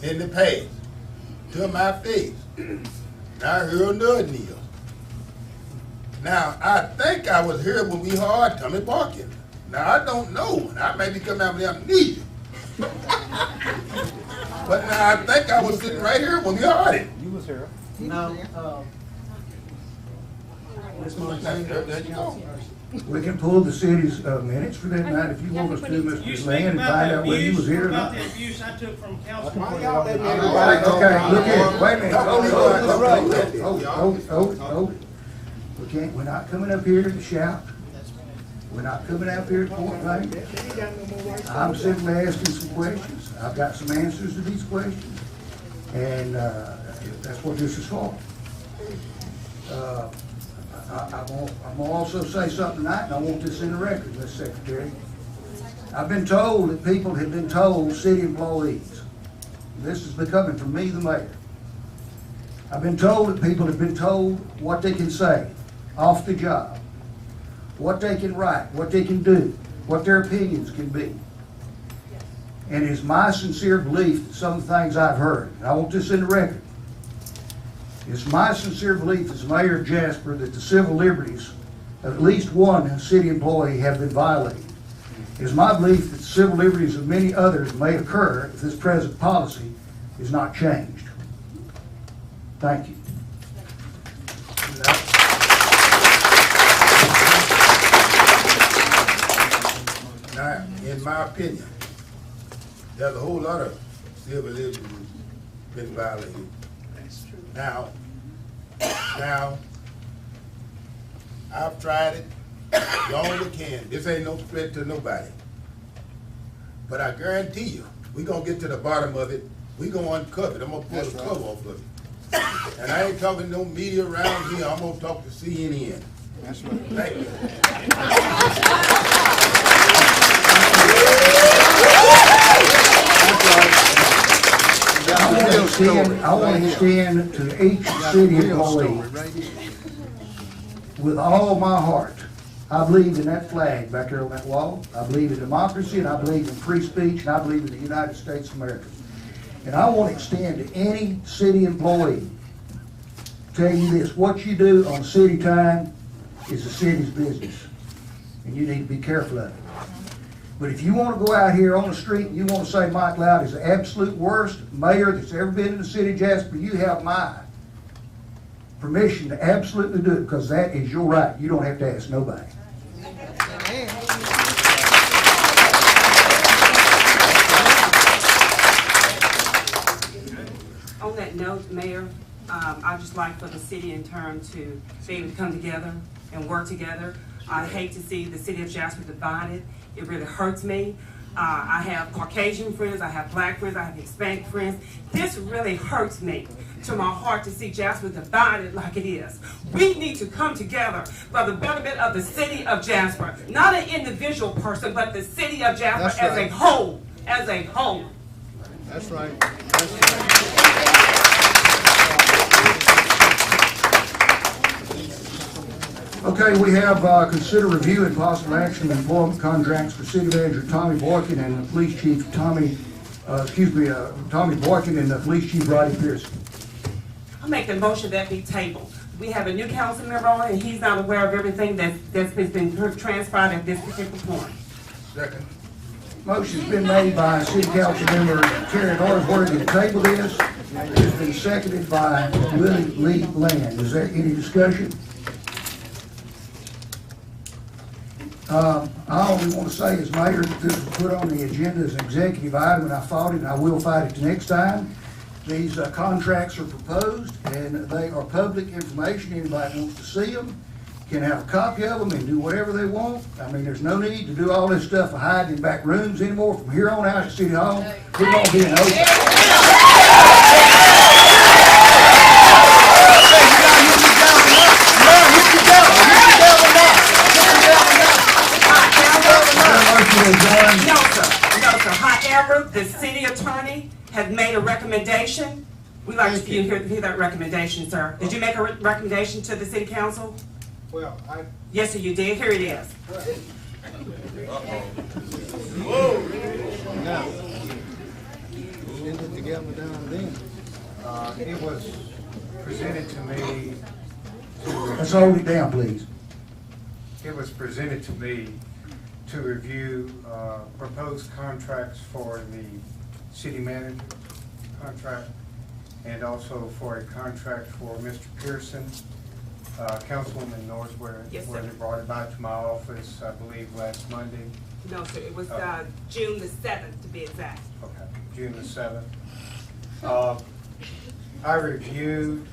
in the past to my face. I heard another Neil. Now, I think I was here when we heard Tommy barking. Now, I don't know. I may be coming out with amnesia. But now, I think I was sitting right here when we heard it. You was here. No. There you go. We can pull the city's minutes for that night if you want us to, Mr. Land, and find out whether you was here or about not. the abuse I took from Councilman. Okay, look here, wait a minute, hold it. We're not coming up here to shout. We're not coming up here to point fingers. I'm simply asking some questions. I've got some answers to these questions, and that's what this is for. I'm gonna also say something tonight, and I want this in the record, Mr. Secretary. I've been told that people have been told, city employees, this is becoming from me, the mayor. I've been told that people have been told what they can say off the job, what they can write, what they can do, what their opinions can be. And it's my sincere belief that some of the things I've heard, and I want this in the record, it's my sincere belief as mayor of Jasper that the civil liberties of at least one city employee have been violated. It is my belief that the civil liberties of many others may occur if this present policy is not changed. Thank you. Now, in my opinion, there's a whole lot of civil liberties been violated. Now, I've tried it long as I can. This ain't no threat to nobody. But I guarantee you, we're gonna get to the bottom of it. We're gonna uncover it. I'm gonna pull the cover off of it. And I ain't talking no media around here. I'm gonna talk to CNN. That's right. Thank you. I want to extend to each city employee with all my heart. I believe in that flag back there on that wall. I believe in democracy, and I believe in free speech, and I believe in the United States of America. And I want to extend to any city employee, tell you this, what you do on city time is the city's business, and you need to be careful of it. But if you want to go out here on the street and you want to say Mike Loud is the absolute worst mayor that's ever been in the city of Jasper, you have my permission to absolutely do it, because that is your right. You don't have to ask nobody. On that note, Mayor, I'd just like for the city in turn to be able to come together and work together. I hate to see the city of Jasper divided. It really hurts me. I have Caucasian friends, I have black friends, I have Hispanic friends. This really hurts me to my heart to see Jasper divided like it is. We need to come together for the betterment of the city of Jasper. Not an individual person, but the city of Jasper as a whole. As a whole. That's right. Okay, we have consider review and possible action of employment contracts for City Manager Tommy Boykin and the Police Chief Tommy Boykin and the Police Chief Roddy Pearson. I'll make the motion that be tabled. We have a new council member on, and he's not aware of everything that's been transpired at this particular point. Second. Motion's been made by City Council Member Terry Hardsworth to table this. It's been seconded by Willie Lee Land. Is there any discussion? I only want to say as mayor that this was put on the agenda as an executive item, and I fought it, and I will fight it the next time. These contracts are proposed, and they are public information. Anybody wants to see them can have a copy of them and do whatever they want. I mean, there's no need to do all this stuff of hiding in back rooms anymore. From here on out at City Hall, we're going to be an open. No, sir. However, the city attorney has made a recommendation. We'd like to hear that recommendation, sir. Did you make a recommendation to the city council? Well, Yes, sir, you did. Here it is. now, together down then. It was presented to me Let's hold it down, please. It was presented to me to review proposed contracts for the city manager contract and also for a contract for Mr. Pearson, Councilwoman Norsworth. Yes, Where sir. they brought it back to my office, I believe, last Monday. No, sir, it was, Oh. June the 7th, to be exact. Okay, June the 7th. I reviewed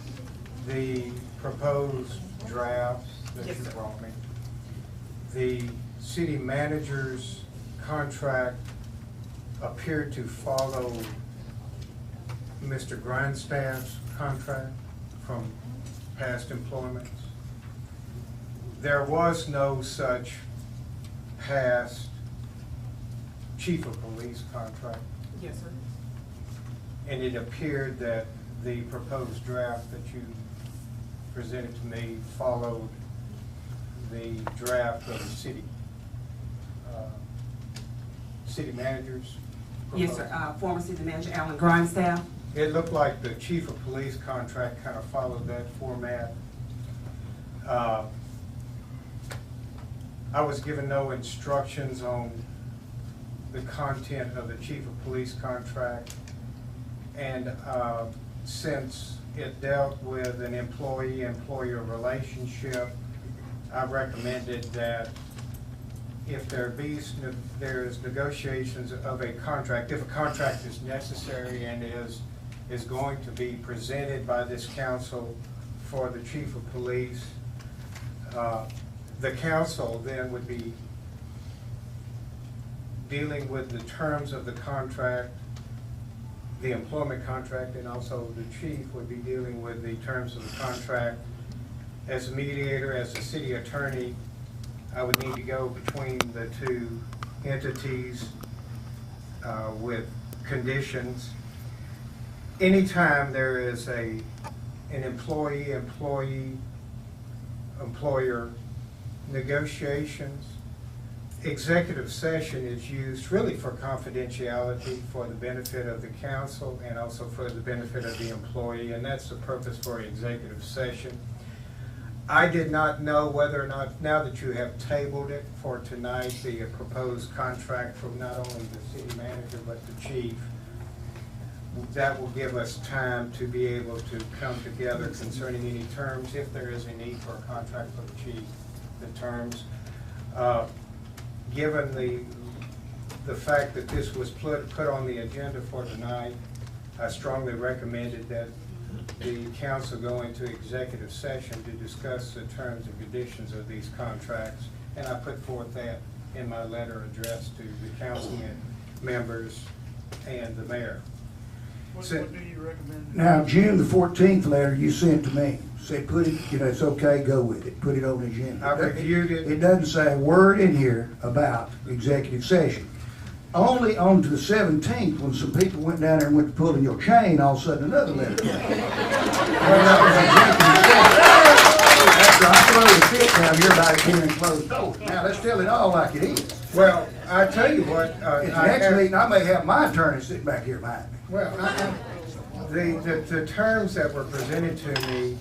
the proposed drafts that Yes, you sir. brought me. The city manager's contract appeared to follow Mr. Grindstaff's contract from past employments. There was no such past chief of police contract. Yes, sir. And it appeared that the proposed draft that you presented to me followed the draft of the city manager's Yes, sir, proposal. former city manager Alan Grindstaff. It looked like the chief of police contract kind of followed that format. I was given no instructions on the content of the chief of police contract. And since it dealt with an employee-employer relationship, I recommended that if there's negotiations of a contract, if a contract is necessary and is going to be presented by this council for the chief of police, the council then would be dealing with the terms of the contract, the employment contract, and also the chief would be dealing with the terms of the contract. As a mediator, as a city attorney, I would need to go between the two entities with conditions. Anytime there is an employer negotiations, executive session is used really for confidentiality, for the benefit of the council and also for the benefit of the employee, and that's the purpose for executive session. I did not know whether or not, now that you have tabled it for tonight, the proposed contract from not only the city manager but the chief, that will give us time to be able to come together concerning any terms, if there is a need for a contract for the chief, the terms. Given the fact that this was put on the agenda for tonight, I strongly recommended that the council go into executive session to discuss the terms and conditions of these contracts. And I put forth that in my letter addressed to the council members and the mayor. What do you recommend? Now, June the 14th letter you sent to me, said put it, it's okay, go with it, put it on the agenda. I reviewed it. It doesn't say a word in here about executive session. Only on to the 17th, when some people went down there and went to pulling your chain, all of a sudden another letter came. After I throw the fit down here by the here and closed doors. Now, let's tell it all like it is. Well, I tell you what. At the next meeting, I may have my attorney sitting back here behind me. Well, the terms that were presented to me,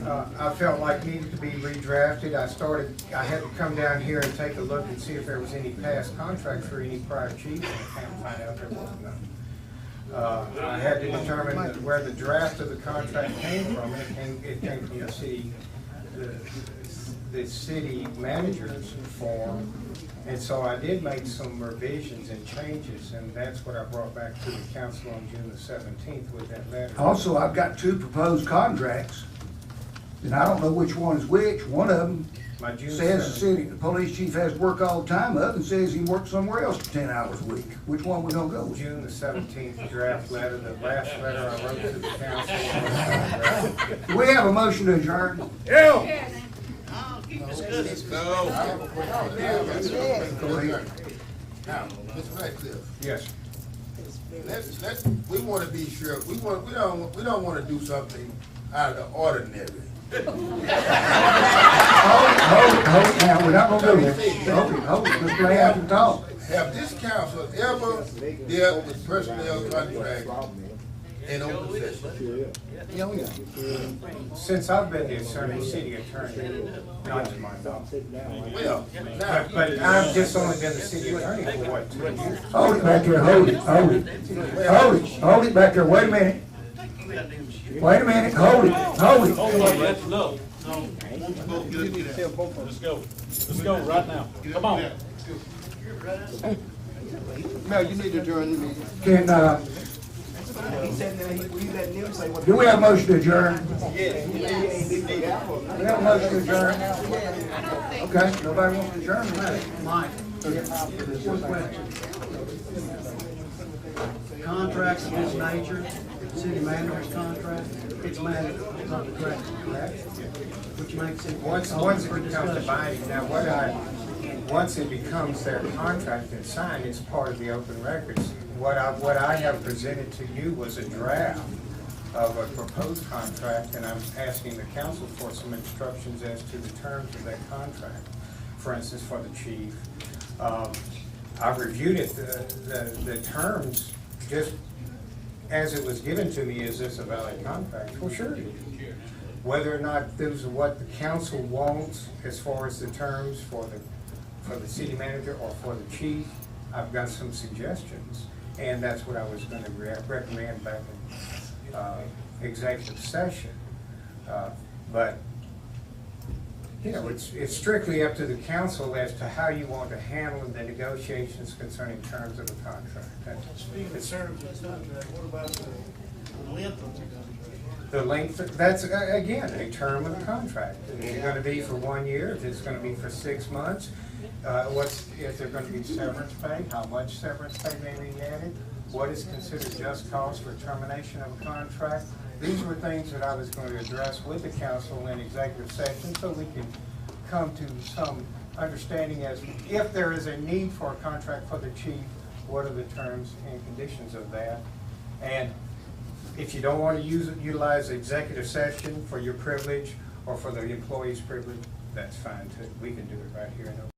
I felt like needed to be redrafted. I had to come down here and take a look and see if there was any past contracts for any prior chiefs, and I can't find out there was none. I had to determine where the draft of the contract came from, and it came from the city manager's form. And so I did make some revisions and changes, and that's what I brought back to the council on June the 17th with that letter. Also, I've got two proposed contracts, and I don't know which one is which. One of them My June says the 17th the police chief has to work all the time. The other one says he works somewhere else for 10 hours a week. Which one we gonna go with? June the 17th draft letter, the last letter I wrote to the council. Do we have a motion to adjourn? Go ahead. Now, Mr. Radcliffe, Yes. we want to be sure, we don't want to do something out of the ordinary. Hold, now, we're not gonna do that. Hold it, Mr. Ray, I can talk. Have this council ever dealt with personnel contract in open session? Since I've been the city attorney, not to my knowledge. Well, now, But I've just only been the city attorney for what, 2 years? Hold it back there, hold it, hold it. Hold it back there, wait a minute. Wait a minute, hold it, hold it. That's enough. Let's go. Let's go right now. Come on. Mayor, you need to adjourn the meeting. Can, do we have a motion to adjourn? We have a motion to adjourn? Okay, nobody wants to adjourn tonight. Mike, one question. Contracts of this nature, city manager's contract, it's managed contract, correct? Which makes it. Once it becomes binding, now once it becomes their contract and signed, it's part of the open records. What I have presented to you was a draft of a proposed contract, and I'm asking the council for some instructions as to the terms of that contract. For instance, for the chief, I've reviewed it, the terms, just as it was given to me, is this a valid contract? Well, sure it is. Whether or not those are what the council wants as far as the terms for the city manager or for the chief, I've got some suggestions. And that's what I was going to recommend back in executive session. But, you know, it's strictly up to the council as to how you want to handle the negotiations concerning terms of a contract. Speaking of terms of the contract, what about the length of the contract? The length, that's, again, a term of the contract. If it's going to be for 1 year, if it's going to be for 6 months, if there's going to be severance pay, how much severance pay may be added, what is considered just cause for termination of a contract. These were things that I was going to address with the council in executive session so we can come to some understanding as if there is a need for a contract for the chief, what are the terms and conditions of that. And if you don't want to utilize executive session for your privilege or for the employee's privilege, that's fine too. We can do it right here in